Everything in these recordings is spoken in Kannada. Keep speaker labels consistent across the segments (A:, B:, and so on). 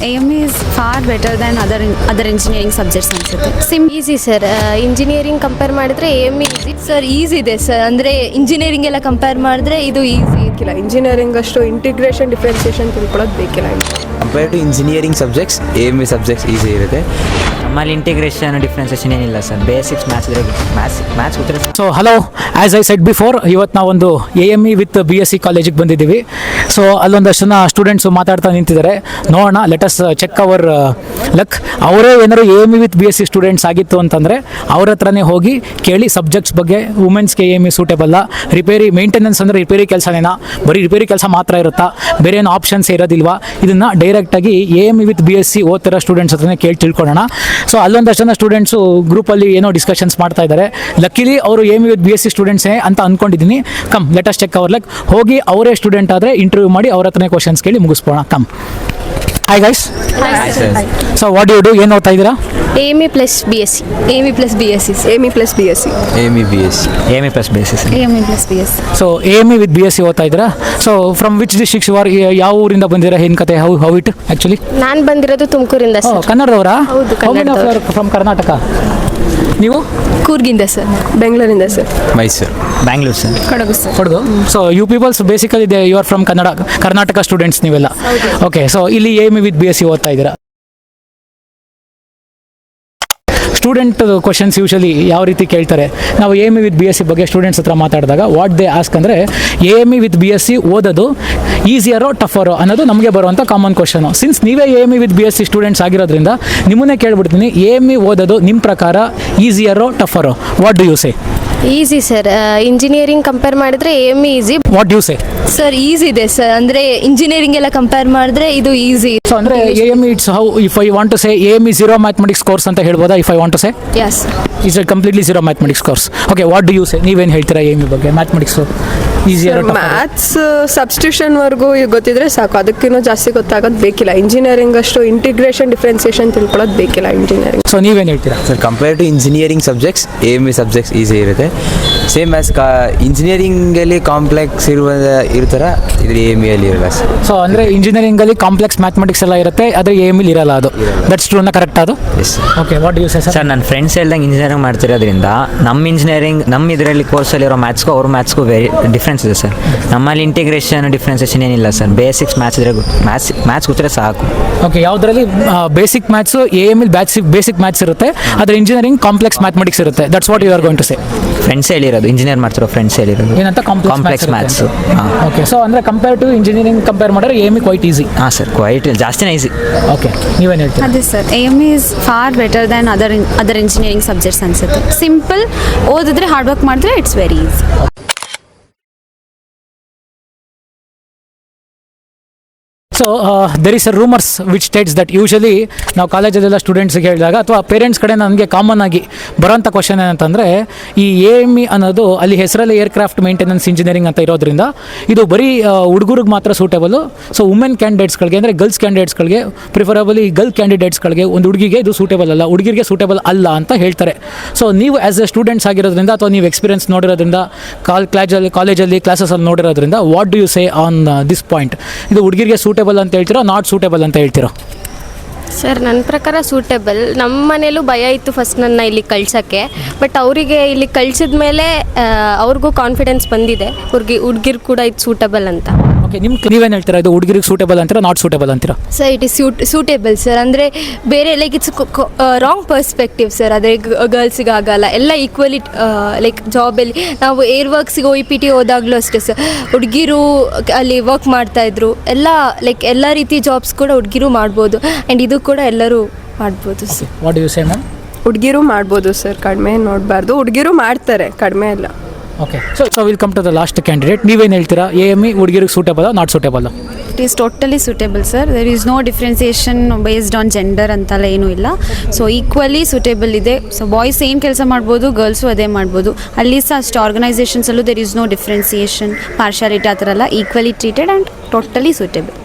A: AM is far better than other engineering subjects ಅನ್ಸುತ್ತೆ.
B: ಈಸಿ ಸರ್, ಇಂಜಿನಿಯರಿಂಗ್ ಕಂಪೇರ್ ಮಾಡಿದ್ರೆ AM ಈಸಿ ಸರ್. ಈಸಿ ಇದೆ ಸರ್, ಅಂದರೆ ಇಂಜಿನಿಯರಿಂಗ್ ಎಲ್ಲ ಕಂಪೇರ್ ಮಾಡಿದ್ರೆ ಇದು ಈಸಿ
C: ಬೇಕಿಲ್ಲ. ಇಂಜಿನಿಯರಿಂಗ್ ಅಷ್ಟು ಇಂಟಿಗ್ರೇಷನ್ ಡಿಫ್ರೆನ್ಸಿಯೇಷನ್ ತಿಳ್ಕೊಳ್ಳೋದು ಬೇಕಿಲ್ಲ.
D: Compare to engineering subjects AM subjects easy ಇರುತ್ತೆ.
E: ನಮ್ಮಲ್ಲಿ ಇಂಟಿಗ್ರೇಷನ್ ಡಿಫ್ರೆನ್ಸೇಷನ್ ಏನಿಲ್ಲ ಸರ್, ಬೇಸಿಕ್ಸ್ ಮ್ಯಾಥ್ಸ್ ಗೊತ್ತಿರ.
F: So hello, as I said before, ಇವತ್ತು ನಾವೊಂದು AME ವಿತ್ BSc ಕಾಲೇಜಿಗೆ ಬಂದಿದ್ದೀವಿ. ಸೊ ಅಲ್ಲೊಂದಷ್ಟು ಜನ ಸ್ಟೂಡೆಂಟ್ಸು ಮಾತಾಡ್ತಾ ನಿಂತಿದ್ದಾರೆ. ನೋಡೋಣ, ಲೆಟಸ್ ಚೆಕ್ ಅವರ್ ಲಕ್. ಅವರೇ ಏನಾದ್ರು AME ವಿತ್ BSc ಸ್ಟೂಡೆಂಟ್ಸ್ ಆಗಿತ್ತು ಅಂತಂದರೆ ಅವ್ರ ಹತ್ರನೇ ಹೋಗಿ ಕೇಳಿ ಸಬ್ಜೆಕ್ಟ್ಸ್ ಬಗ್ಗೆ. ವುಮೆನ್ಸ್ಗೆ AME ಸೂಟೇಬಲ್ಲ, ರಿಪೇರಿ ಮೇಂಟೆನೆನ್ಸ್ ಅಂದರೆ ರಿಪೇರಿ ಕೆಲಸನೇನಾ, ಬರೀ ರಿಪೇರಿ ಕೆಲಸ ಮಾತ್ರ ಇರುತ್ತಾ, ಬೇರೆ ಏನು ಆಪ್ಷನ್ಸ್ ಇರೋದಿಲ್ವಾ, ಇದನ್ನು ಡೈರೆಕ್ಟಾಗಿ AME ವಿತ್ BSc ಓದ್ತಿರೋ ಸ್ಟೂಡೆಂಟ್ಸ್ ಹತ್ರನೇ ಕೇಳಿ ತಿಳ್ಕೊಳ್ಳೋಣ. ಸೊ ಅಲ್ಲೊಂದಷ್ಟು ಜನ ಸ್ಟೂಡೆಂಟ್ಸು ಗ್ರೂಪಲ್ಲಿ ಏನೋ ಡಿಸ್ಕಷನ್ಸ್ ಮಾಡ್ತಾ ಇದ್ದಾರೆ. ಲಕ್ಕಿಲಿ ಅವರು AME ವಿತ್ BSc ಸ್ಟೂಡೆಂಟ್ಸೇ ಅಂತ ಅಂದ್ಕೊಂಡಿದ್ದೀನಿ. Come let's check our luck. ಹೋಗಿ ಅವರೇ ಸ್ಟೂಡೆಂಟ್ ಆದರೆ ಇಂಟರ್ವ್ಯೂ ಮಾಡಿ ಅವ್ರ ಹತ್ರನೇ ಕ್ವಶನ್ಸ್ ಕೇಳಿ ಮುಗಿಸ್ಬೋಣ. Come. Hi guys. So what you do, ಏನು ಓದ್ತಾ ಇದ್ದೀರಾ?
B: AME plus BSc. AME plus BSc.
C: AME plus BSc.
D: AME BSc.
E: AME plus basis.
A: AM plus BS.
F: So AME with BSc ಓದ್ತಾ ಇದ್ದೀರಾ. So from which districts you are, ಯಾವ ಊರಿಂದ ಬಂದಿರಾ, ಏನು ಕತೆ, ಹೌ ಇಟ್ ಆ್ಯಕ್ಚುಲಿ?
B: ನಾನು ಬಂದಿರೋದು ತುಮಕೂರಿಂದ ಸರ್.
F: ಕನ್ನಡದವರಾ?
B: ಹೌದು, ಕನ್ನಡದವರು.
F: ಫ್ರಮ್ ಕರ್ನಾಟಕ. ನೀವು?
B: ಕೂರ್ಗಿಂದ ಸರ್.
C: ಬೆಂಗಳೂರಿಂದ sir.
D: Mysuru.
E: Bangalore sir.
F: Kodagu. So you peoples basically you are from Karnataka students ನೀವೆಲ್ಲ. ಓಕೆ, ಸೊ ಇಲ್ಲಿ AME ವಿತ್ BSc ಓದ್ತಾ ಇದ್ದೀರಾ. ಸ್ಟೂಡೆಂಟ್ ಕ್ವಶನ್ಸ್ ಯೂಶಲಿ ಯಾವ ರೀತಿ ಕೇಳ್ತಾರೆ, ನಾವು AME ವಿತ್ BSc ಬಗ್ಗೆ ಸ್ಟೂಡೆಂಟ್ಸ್ ಹತ್ರ ಮಾತಾಡಿದಾಗ ವಾಟ್ ದೇ ಆಸ್ಕ್ ಅಂದರೆ, AME ವಿತ್ BSc ಓದೋದು ಈಸಿಯರೋ ಟಫರೋ ಅನ್ನೋದು ನಮಗೆ ಬರುವಂಥ ಕಾಮನ್ ಕ್ವಶನು. ಸಿನ್ಸ್ ನೀವೇ AME ವಿತ್ BSc ಸ್ಟೂಡೆಂಟ್ಸ್ ಆಗಿರೋದ್ರಿಂದ ನಿಮ್ಮನ್ನೇ ಕೇಳ್ಬಿಡ್ತೀನಿ, AME ಓದೋದು ನಿಮ್ಮ ಪ್ರಕಾರ ಈಸಿಯರೋ ಟಫರೋ, what do you say?
B: Easy sir, engineering compare ಮಾಡಿದ್ರೆ AME easy.
F: What you say?
B: Sir easy ಇದೆ ಸರ್, ಅಂದರೆ ಇಂಜಿನಿಯರಿಂಗ್ ಎಲ್ಲ ಕಂಪೇರ್ ಮಾಡಿದ್ರೆ ಇದು ಈಸಿ.
F: ಸೊ ಅಂದರೆ AME it's how, if I want to say AME zero mathematics course ಅಂತ ಹೇಳ್ಬೋದಾ? If I want to say
B: yes,
F: it's completely zero mathematics course. Okay, what do you say? ನೀವೇನು ಹೇಳ್ತೀರಾ AME ಬಗ್ಗೆ? Mathematics easier?
C: ಮ್ಯಾಥ್ಸ್ ಸಬ್ಸ್ಟಿಟ್ಯೂಷನ್ವರೆಗೂ ಗೊತ್ತಿದ್ರೆ ಸಾಕು, ಅದಕ್ಕಿಂತ ಜಾಸ್ತಿ ಗೊತ್ತಾಗೋದು ಬೇಕಿಲ್ಲ. ಇಂಜಿನಿಯರಿಂಗ್ ಅಷ್ಟು ಇಂಟಿಗ್ರೇಷನ್ ಡಿಫ್ರೆನ್ಸಿಯೇಷನ್ ತಿಳ್ಕೊಳ್ಳೋದು ಬೇಕಿಲ್ಲ ಇಂಜಿನಿಯರಿಂಗ್.
F: ಸೊ ನೀವೇನು ಹೇಳ್ತೀರಾ
D: sir? Compare to engineering subjects AME subjects easy ಇರುತ್ತೆ. ಸೇಮ್ ಆ್ಯಸ್ ಇಂಜಿನಿಯರಿಂಗಲ್ಲಿ ಕಾಂಪ್ಲೆಕ್ಸ್ ಇರೋ ಥರ ಇದ್ರ AMEಯಲ್ಲಿ ಇರಲ್ಲ ಸರ್.
F: ಸೊ ಅಂದರೆ ಇಂಜಿನಿಯರಿಂಗಲ್ಲಿ ಕಾಂಪ್ಲೆಕ್ಸ್ ಮ್ಯಾಥಮೆಟಿಕ್ಸ್ ಎಲ್ಲ ಇರುತ್ತೆ, ಆದರೆ AMEಲಿ ಇರಲ್ಲ. ಅದು ದಟ್ಸ್ ಟ್ರೂ, ಕರೆಕ್ಟ್ ಅದು?
D: Yes.
F: Okay, what you say sir?
E: Sir, ನನ್ನ ಫ್ರೆಂಡ್ಸ್ ಹೇಳ್ದಂಗೆ ಇಂಜಿನಿಯರಿಂಗ್ ಮಾಡ್ತಿರೋದ್ರಿಂದ ನಮ್ಮ ಇದರಲ್ಲಿ ಕೋರ್ಸಲ್ಲಿರೋ ಮ್ಯಾಥ್ಸ್ಗೂ ಅವ್ರ ಮ್ಯಾಥ್ಸ್ಗೂ ವೆರಿ ಡಿಫ್ರೆನ್ಸ್ ಇದೆ ಸರ್. ನಮ್ಮಲ್ಲಿ ಇಂಟಿಗ್ರೇಷನ್ ಡಿಫ್ರೆನ್ಸೇಷನ್ ಏನಿಲ್ಲ ಸರ್, ಬೇಸಿಕ್ಸ್ ಮ್ಯಾಥ್ಸ್ ಗೊತ್ತಿದ್ರೆ ಸಾಕು.
F: ಓಕೆ, ಯಾವುದರಲ್ಲಿ ಬೇಸಿಕ್ ಮ್ಯಾಥ್ಸು AMEಲಿ ಬೇಸಿಕ್ ಮ್ಯಾಥ್ಸ್ ಇರುತ್ತೆ, ಆದರೆ ಇಂಜಿನಿಯರಿಂಗ್ ಕಾಂಪ್ಲೆಕ್ಸ್ ಮ್ಯಾಥಮೆಟಿಕ್ಸ್ ಇರುತ್ತೆ. That's what you are going to say?
E: Friends ಹೇಳಿರೋದು, ಇಂಜಿನಿಯರ್ ಮಾಡ್ತಿರೋ ಫ್ರೆಂಡ್ಸ್ ಹೇಳಿರೋದು
F: ಏನಂತ?
E: Complex maths.
F: ಓಕೆ, ಸೊ ಅಂದರೆ ಕಂಪೇರ್ ಟು ಇಂಜಿನಿಯರಿಂಗ್ ಕಂಪೇರ್ ಮಾಡಿದ್ರೆ AME ಕ್ವೈಟ್ ಈಸಿ.
E: ಹಾಂ ಸರ್, ಕ್ವೈಟ್ ಜಾಸ್ತಿನೇ ಈಸಿ.
F: ಓಕೆ, ನೀವೇನು ಹೇಳ್ತೀರಾ?
A: ಅದೇ sir, AME is far better than other engineering subjects ಅನ್ಸುತ್ತೆ. ಸಿಂಪಲ್, ಓದಿದ್ರೆ ಹಾರ್ಡ್ ವರ್ಕ್ ಮಾಡಿದ್ರೆ it's very easy.
F: So there is a rumours which States that usually ನಾವು ಕಾಲೇಜಲ್ಲೆಲ್ಲ ಸ್ಟೂಡೆಂಟ್ಸ್ಗೆ ಹೇಳಿದಾಗ ಅಥವಾ ಪೇರೆಂಟ್ಸ್ ಕಡೆ ನನಗೆ ಕಾಮನ್ ಆಗಿ ಬರೋಂಥ ಕ್ವಶನ್ ಏನಂತಂದರೆ, ಈ AME ಅನ್ನೋದು ಅಲ್ಲಿ ಹೆಸರಲ್ಲಿ ಏರ್ಕ್ರಾಫ್ಟ್ ಮೇಂಟೆನೆನ್ಸ್ ಇಂಜಿನಿಯರಿಂಗ್ ಅಂತ ಇರೋದ್ರಿಂದ ಇದು ಬರೀ ಹುಡುಗರಿಗೆ ಮಾತ್ರ ಸೂಟೇಬಲು. ಸೊ ವುಮೆನ್ ಕ್ಯಾಂಡಿಡೇಟ್ಸ್ಗಳಿಗೆ ಅಂದರೆ ಗರ್ಲ್ಸ್ ಕ್ಯಾಂಡಿಡೇಟ್ಸ್ಗಳಿಗೆ, ಪ್ರಿಫರಬಲಿ ಗರ್ಲ್ ಕ್ಯಾಂಡಿಡೇಟ್ಸ್ಗಳಿಗೆ, ಒಂದು ಹುಡುಗಿಗೆ ಇದು ಸೂಟೇಬಲ್ ಅಲ್ಲ, ಹುಡುಗಿರಿಗೆ ಸೂಟೇಬಲ್ ಅಲ್ಲ ಅಂತ ಹೇಳ್ತಾರೆ. ಸೊ ನೀವು ಆ್ಯಸ್ ಎ ಸ್ಟೂಡೆಂಟ್ಸ್ ಆಗಿರೋದ್ರಿಂದ ಅಥವಾ ನೀವು ಎಕ್ಸ್ಪೀರಿಯನ್ಸ್ ನೋಡಿರೋದ್ರಿಂದ, ಕಾಲೇಜಲ್ಲಿ ಕ್ಲಾಸಸಲ್ಲಿ ನೋಡಿರೋದ್ರಿಂದ, what do you say on this point? ಇದು ಹುಡುಗಿರಿಗೆ ಸೂಟೇಬಲ್ ಅಂತ ಹೇಳ್ತೀರೋ, ನಾಟ್ ಸೂಟೇಬಲ್ ಅಂತ ಹೇಳ್ತೀರೋ?
B: ಸರ್, ನನ್ನ ಪ್ರಕಾರ ಸೂಟೇಬಲ್. ನಮ್ಮ ಮನೇಲೂ ಭಯ ಇತ್ತು ಫಸ್ಟ್ ನನ್ನ ಇಲ್ಲಿ ಕಳ್ಸೋಕ್ಕೆ, ಬಟ್ ಅವರಿಗೆ ಇಲ್ಲಿ ಕಳ್ಸಿದ ಮೇಲೆ ಅವ್ರಿಗೂ ಕಾನ್ಫಿಡೆನ್ಸ್ ಬಂದಿದೆ, ಹುಡುಗಿರು ಕೂಡ ಇದು ಸೂಟೇಬಲ್ ಅಂತ.
F: ಓಕೆ, ನೀವೇನು ಹೇಳ್ತೀರಾ? ಇದು ಹುಡುಗಿರಿಗೆ ಸೂಟೇಬಲ್ ಅಂತೀರಾ, ನಾಟ್ ಸೂಟೇಬಲ್ ಅಂತೀರಾ?
B: Sir, it is suitable sir. ಅಂದರೆ ಬೇರೆ like it's wrong perspective sir. ಅದೇ ಗರ್ಲ್ಸಿಗೆ ಆಗಲ್ಲ, ಎಲ್ಲ ಈಕ್ವಲಿ ಲೈಕ್ ಜಾಬಲ್ಲಿ ನಾವು ಏರ್ ವರ್ಕ್ಸಿಗೆ OPT ಹೋದಾಗಲೂ ಅಷ್ಟೇ ಸರ್, ಹುಡುಗಿರು ಅಲ್ಲಿ ವರ್ಕ್ ಮಾಡ್ತಾಯಿದ್ರು. ಎಲ್ಲ ಲೈಕ್ ಎಲ್ಲ ರೀತಿ ಜಾಬ್ಸ್ ಕೂಡ ಹುಡುಗಿರು ಮಾಡ್ಬೋದು, ಆ್ಯಂಡ್ ಇದು ಕೂಡ ಎಲ್ಲರೂ ಮಾಡ್ಬೋದು sir.
F: What you say ma'am?
C: ಹುಡುಗಿರು ಮಾಡ್ಬೋದು ಸರ್, ಕಡಿಮೆ ನೋಡಬಾರ್ದು. ಹುಡುಗಿರು ಮಾಡ್ತಾರೆ, ಕಡಿಮೆ ಅಲ್ಲ.
F: Okay, so will come to the last candidate. ನೀವೇನು ಹೇಳ್ತೀರಾ? AME ಹುಡುಗಿರಿಗೆ suitable, not suitable?
A: It is totally suitable sir. There is no differentiation based on gender ಅಂತೆಲ್ಲ ಏನೂ ಇಲ್ಲ. ಸೊ ಈಕ್ವಲಿ ಸೂಟೇಬಲ್ ಇದೆ. ಸೊ ಬಾಯ್ಸ್ ಏನು ಕೆಲಸ ಮಾಡ್ಬೋದು, ಗರ್ಲ್ಸು ಅದೇ ಮಾಡ್ಬೋದು. ಅಲ್ಲಿ ಸಹ ಅಷ್ಟು ಆರ್ಗನೈಸೇಷನ್ಸಲ್ಲೂ there is no differentiation, partiality ಆ ಥರ ಎಲ್ಲ, equally treated and totally suitable.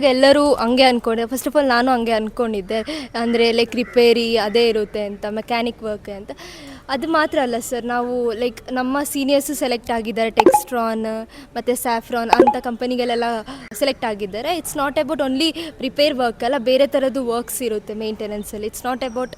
B: ಎಲ್ಲರೂ ಹಂಗೆ ಅಂದ್ಕೊಂಡೆ. ಫಸ್ಟ್ ಆಫ್ ಆಲ್ ನಾನು ಹಂಗೆ ಅಂದ್ಕೊಂಡಿದ್ದೆ, ಅಂದರೆ ಲೈಕ್ ರಿಪೇರಿ ಅದೇ ಇರುತ್ತೆ ಅಂತ, ಮೆಕ್ಯಾನಿಕ್ ವರ್ಕ್ ಅಂತ. ಅದು ಮಾತ್ರ ಅಲ್ಲ ಸರ್, ನಾವು ಲೈಕ್ ನಮ್ಮ ಸೀನಿಯರ್ಸು ಸೆಲೆಕ್ಟ್ ಆಗಿದ್ದಾರೆ, ಟೆಕ್ಸ್ಟ್ರಾನ್ ಮತ್ತು ಸ್ಯಾಫ್ರಾನ್ ಅಂಥ ಕಂಪನಿಗಳೆಲ್ಲ ಸೆಲೆಕ್ಟ್ ಆಗಿದ್ದಾರೆ. It's not about only repair work ಅಲ್ಲ, ಬೇರೆ ಥರದ್ದು ವರ್ಕ್ಸ್ ಇರುತ್ತೆ ಮೇಂಟೆನೆನ್ಸಲ್ಲಿ. It's not about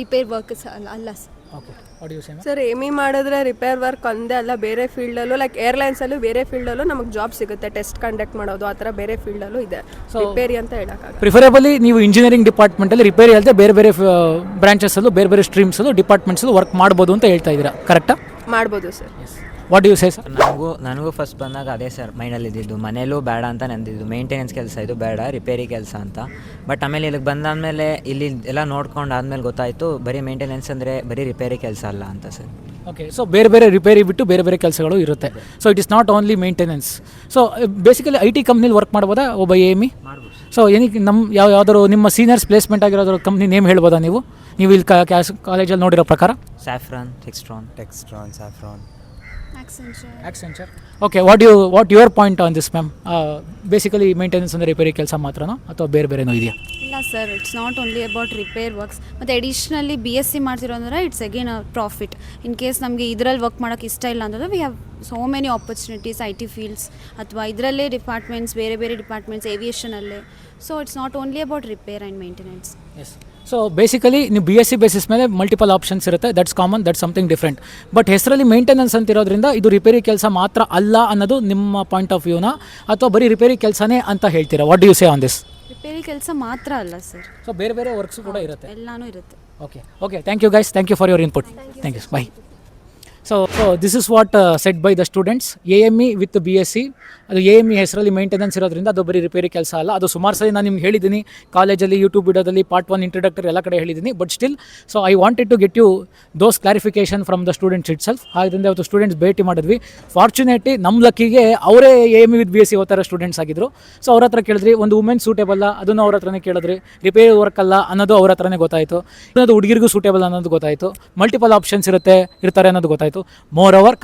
B: repair works ಅಲ್ಲ sir.
F: Okay what you say ma'am?
C: Sir M E ಮಾಡಿದ್ರೆ ರಿಪೇರ್ ವರ್ಕ್ ಒಂದೇ ಅಲ್ಲ, ಬೇರೆ ಫೀಲ್ಡಲ್ಲೂ ಲೈಕ್ ಏರ್ಲೈನ್ಸಲ್ಲೂ ಬೇರೆ ಫೀಲ್ಡಲ್ಲೂ ನಮಗೆ ಜಾಬ್ ಸಿಗುತ್ತೆ. ಟೆಸ್ಟ್ ಕಂಡಕ್ಟ್ ಮಾಡೋದು ಆ ಥರ ಬೇರೆ ಫೀಲ್ಡಲ್ಲೂ ಇದೆ. ರಿಪೇರಿ ಅಂತ ಹೇಳೋಕ್ಕಾಗಲ್ಲ.
F: ಪ್ರಿಫರೇಬಲಿ ನೀವು ಇಂಜಿನಿಯರಿಂಗ್ ಡಿಪಾರ್ಟ್ಮೆಂಟಲ್ಲಿ ರಿಪೇರಿ ಅಲ್ಲದೆ ಬೇರೆ ಬೇರೆ ಬ್ರಾಂಚಸ್ಸಲ್ಲೂ ಬೇರೆ ಬೇರೆ ಸ್ಟ್ರೀಮ್ಸಲ್ಲೂ ಡಿಪಾರ್ಟ್ಮೆಂಟ್ಸಲ್ಲೂ ವರ್ಕ್ ಮಾಡ್ಬೋದು ಅಂತ ಹೇಳ್ತಾ ಇದ್ದೀರಾ, ಕರೆಕ್ಟಾ?
C: ಮಾಡ್ಬೋದು sir.
F: What you say sir?
E: ನನಗೂ ಫಸ್ಟ್ ಬಂದಾಗ ಅದೇ ಸರ್ ಮೈಂಡಲ್ಲಿ ಇದ್ದಿದ್ದು, ಮನೇಲೂ ಬೇಡ ಅಂತ ನಂದಿದ್ದು, ಮೇಂಟೆನೆನ್ಸ್ ಕೆಲಸ ಇದು ಬೇಡ, ರಿಪೇರಿ ಕೆಲಸ ಅಂತ. ಬಟ್ ಆಮೇಲೆ ಇಲ್ಲಿಗೆ ಬಂದಾದಮೇಲೆ ಇಲ್ಲಿ ಎಲ್ಲ ನೋಡ್ಕೊಂಡು ಆದಮೇಲೆ ಗೊತ್ತಾಯಿತು ಬರೀ ಮೇಂಟೆನೆನ್ಸ್ ಅಂದರೆ ಬರೀ ರಿಪೇರಿ ಕೆಲಸ ಅಲ್ಲ ಅಂತ ಸರ್.
F: ಓಕೆ, ಸೊ ಬೇರೆ ಬೇರೆ ರಿಪೇರಿ ಬಿಟ್ಟು ಬೇರೆ ಬೇರೆ ಕೆಲಸಗಳು ಇರುತ್ತೆ. So it is not only maintenance. So basically I T ಕಂಪ್ನಿಲಿ ವರ್ಕ್ ಮಾಡ್ಬೋದಾ ಒಬ್ಬ ಎಮಿ? ಸೊ ಏನಕ್ಕೆ ನಮ್ಮ ಯಾವ್ದಾದ್ರು ನಿಮ್ಮ ಸೀನಿಯರ್ಸ್ ಪ್ಲೇಸ್ಮೆಂಟ್ ಆಗಿರೋದ್ರ ಕಂಪ್ನಿ ನೇಮ್ ಹೇಳ್ಬೋದಾ ನೀವು ಇಲ್ಲಿ ಕಾಲೇಜಲ್ಲಿ ನೋಡಿರೋ ಪ್ರಕಾರ?
E: Safran, Textron,
D: Safran.
F: Accenture. Okay, what your point on this, ma'am? Basically maintenance ಅಂದರೆ ರಿಪೇರಿ ಕೆಲಸ ಮಾತ್ರನೋ ಅಥವಾ ಬೇರೆ ಬೇರೆನೋ ಇದೆಯಾ?
A: ಇಲ್ಲ sir, it's not only about repair works. ಮತ್ತು ಅಡಿಷ್ನಲಿ BSc ಮಾಡ್ತಿರೋ ಅಂದರೆ it's again a profit. In case ನಮಗೆ ಇದರಲ್ಲಿ ವರ್ಕ್ ಮಾಡೋಕ್ಕೆ ಇಷ್ಟ ಇಲ್ಲ ಅಂತಂದರೆ we have so many opportunities I T fields ಅಥವಾ ಇದರಲ್ಲೇ ಡಿಪಾರ್ಟ್ಮೆಂಟ್ಸ್, ಬೇರೆ ಬೇರೆ ಡಿಪಾರ್ಟ್ಮೆಂಟ್ಸ್, ಏವಿಯೇಷನಲ್ಲೇ. So it's not only about repair and maintenance.
F: Yes. So basically ನೀವು BSc ಬೇಸಿಸ್ ಮೇಲೆ ಮಲ್ಟಿಪಲ್ ಆಪ್ಷನ್ಸ್ ಇರುತ್ತೆ. That's common, that's something different. But ಹೆಸರಲ್ಲಿ ಮೇಂಟೆನೆನ್ಸ್ ಅಂತಿರೋದ್ರಿಂದ ಇದು ರಿಪೇರಿ ಕೆಲಸ ಮಾತ್ರ ಅಲ್ಲ ಅನ್ನೋದು ನಿಮ್ಮ ಪಾಯಿಂಟ್ ಆಫ್ ವ್ಯೂನಾ ಅಥವಾ ಬರೀ ರಿಪೇರಿ ಕೆಲಸನೇ ಅಂತ ಹೇಳ್ತೀರಾ? What do you say on this?
A: ರಿಪೇರಿ ಕೆಲಸ ಮಾತ್ರ ಅಲ್ಲ ಸರ್,
F: ಸೊ ಬೇರೆ ಬೇರೆ ವರ್ಕ್ಸ್ ಕೂಡ ಇರುತ್ತೆ.
A: ಎಲ್ಲನೂ ಇರುತ್ತೆ.
F: Okay, thank you guys, thank you for your input. Thank you, bye. So this is what said by the students. AME with BSc, ಅದು AME ಹೆಸರಲ್ಲಿ ಮೇಂಟೆನೆನ್ಸ್ ಇರೋದ್ರಿಂದ ಅದು ಬರೀ ರಿಪೇರಿ ಕೆಲಸ ಅಲ್ಲ. ಅದು ಸುಮಾರು ಸರಿ ನಾನು ನಿಮ್ಗೆ ಹೇಳಿದ್ದೀನಿ ಕಾಲೇಜಲ್ಲಿ, ಯೂಟ್ಯೂಬ್ ವಿಡಿಯೋದಲ್ಲಿ, ಪಾರ್ಟ್ 1 ಇಂಟ್ರಡಕ್ಟರಿ ಎಲ್ಲ ಕಡೆ ಹೇಳಿದ್ದೀನಿ. But still, so I wanted to get you those clarification from the students itself. ಆದ್ದರಿಂದ ಇವತ್ತು ಸ್ಟೂಡೆಂಟ್ಸ್ ಭೇಟಿ ಮಾಡಿದ್ವಿ. ಫಾರ್ಚುನೇಟ್ಲಿ ನಮ್ಮ ಲಕ್ಕಿಗೆ ಅವರೇ AME ವಿತ್ BSc ಓದ್ತಾರೋ ಸ್ಟೂಡೆಂಟ್ಸ್ ಆಗಿದ್ರು. ಸೊ ಅವ್ರ ಹತ್ರ ಕೇಳಿದ್ರಿ, ಒಂದು ವುಮೆನ್ ಸೂಟೇಬಲ್ ಅದನ್ನು ಅವ್ರ ಹತ್ರನೇ ಕೇಳಿದ್ರಿ, ರಿಪೇರಿ ವರ್ಕ್ ಅಲ್ಲ ಅನ್ನೋದು ಅವ್ರ ಹತ್ರನೇ ಗೊತ್ತಾಯಿತು, ಅನ್ನೋದು ಹುಡುಗಿರಿಗೂ ಸೂಟೇಬಲ್ ಅನ್ನೋದು ಗೊತ್ತಾಯಿತು, ಮಲ್ಟಿಪಲ್ ಆಪ್ಷನ್ಸ್ ಇರ್ತಾರೆ ಅನ್ನೋದು ಗೊತ್ತಾಯಿತು. ಮೋರ್ ಓವರ್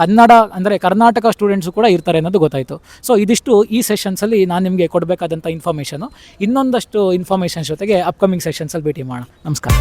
F: ಕರ್ನಾಟಕ ಸ್ಟೂಡೆಂಟ್ಸು ಕೂಡ ಇರ್ತಾರೆ ಅನ್ನೋದು ಗೊತ್ತಾಯಿತು. ಸೊ ಇದಿಷ್ಟು ಈ ಸೆಷನ್ಸಲ್ಲಿ ನಾನು ನಿಮಗೆ ಕೊಡಬೇಕಾದಂಥ ಇನ್ಫಾರ್ಮೇಷನು. ಇನ್ನೊಂದಷ್ಟು ಇನ್ಫಾರ್ಮೇಷನ್ಸ್ ಜೊತೆಗೆ ಅಪ್ಕಮಿಂಗ್ ಸೆಷನ್ಸಲ್ಲಿ ಭೇಟಿ ಮಾಡೋಣ. ನಮಸ್ಕಾರ.